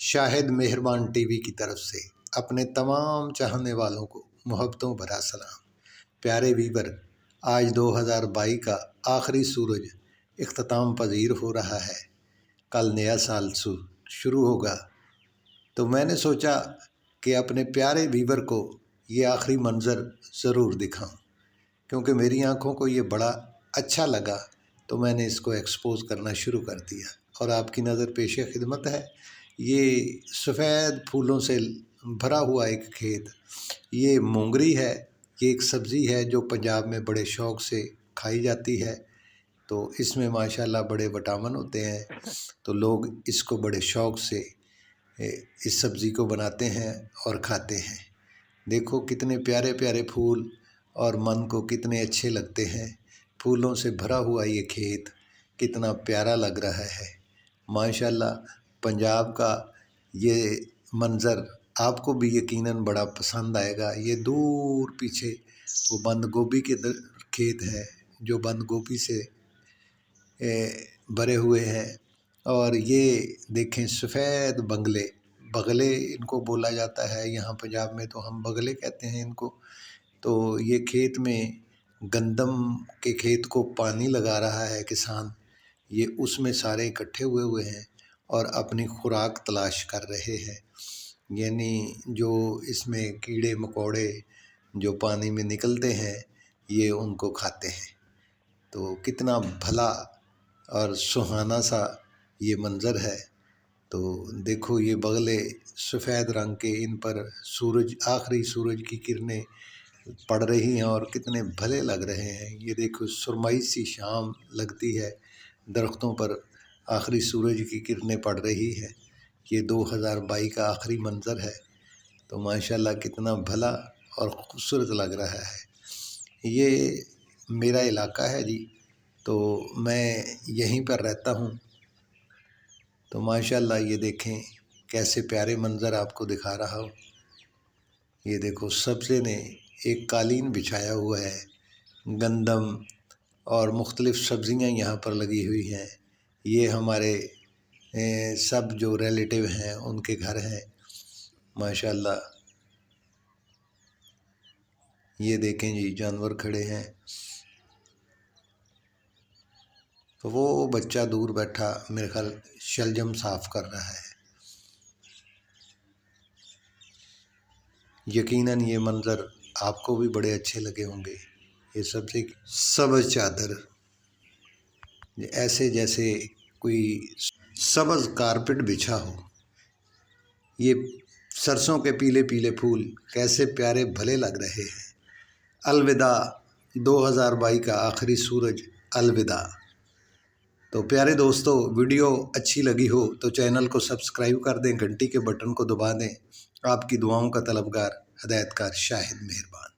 शाहिद मेहरबान टीवी की तरफ से अपने तमाम चाहने वालों को मोहब्बतों भरा सलाम। प्यारे वीवर, आज 2022 का आखिरी सूरज इख्तिताम पजीर हो रहा है। कल नया साल शुरू होगा, तो मैंने सोचा कि अपने प्यारे वीवर को ये आखिरी मंज़र ज़रूर दिखाऊं, क्योंकि मेरी आंखों को ये बड़ा अच्छा लगा, तो मैंने इसको एक्सपोज़ करना शुरू कर दिया। और आपकी नज़र पेशे खिदमत है ये सफ़ेद फूलों से भरा हुआ एक खेत। ये मोंगरी है, ये एक सब्ज़ी है जो पंजाब में बड़े शौक़ से खाई जाती है। तो इसमें माशाल्लाह बड़े विटामिन होते हैं, तो लोग इसको बड़े शौक़ से इस सब्ज़ी को बनाते हैं और खाते हैं। देखो कितने प्यारे प्यारे फूल और मन को कितने अच्छे लगते हैं। फूलों से भरा हुआ ये खेत कितना प्यारा लग रहा है माशाल्लाह। पंजाब का ये मंज़र आपको भी यकीनन बड़ा पसंद आएगा। ये दूर पीछे वो बंद गोभी के खेत है जो बंद गोभी से भरे हुए हैं। और ये देखें सफ़ेद बगले इनको बोला जाता है यहाँ पंजाब में, तो हम बगले कहते हैं इनको। तो ये खेत में गंदम के खेत को पानी लगा रहा है किसान, ये उसमें सारे इकट्ठे हुए हैं और अपनी खुराक तलाश कर रहे हैं। यानी जो इसमें कीड़े मकोड़े जो पानी में निकलते हैं ये उनको खाते हैं। तो कितना भला और सुहाना सा ये मंज़र है। तो देखो ये बगले सफ़ेद रंग के, इन पर सूरज, आखिरी सूरज की किरणें पड़ रही हैं और कितने भले लग रहे हैं। ये देखो सुरमई सी शाम लगती है, दरख्तों पर आखिरी सूरज की किरणें पड़ रही है। ये 2022 का आखिरी मंज़र है। तो माशाल्लाह कितना भला और खूबसूरत लग रहा है। ये मेरा इलाका है जी, तो मैं यहीं पर रहता हूँ। तो माशाल्लाह ये देखें कैसे प्यारे मंज़र आपको दिखा रहा हूँ। ये देखो सब्ज़े ने एक कालीन बिछाया हुआ है, गंदम और मुख्तलिफ़ सब्ज़ियाँ यहाँ पर लगी हुई हैं। ये हमारे सब जो रिलेटिव हैं उनके घर हैं माशाल्लाह। ये देखें जी जानवर खड़े हैं। तो वो बच्चा दूर बैठा मेरे ख्याल शलजम साफ़ कर रहा है। यकीनन ये मंज़र आपको भी बड़े अच्छे लगे होंगे। ये सबसे सब्ज़ चादर ऐसे जैसे कोई सब्ज़ कारपेट बिछा हो। ये सरसों के पीले पीले फूल कैसे प्यारे भले लग रहे हैं। अलविदा 2022 का आखिरी सूरज, अलविदा। तो प्यारे दोस्तों, वीडियो अच्छी लगी हो तो चैनल को सब्सक्राइब कर दें, घंटी के बटन को दबा दें। आपकी दुआओं का तलबगार, हिदायतकार शाहिद मेहरबान।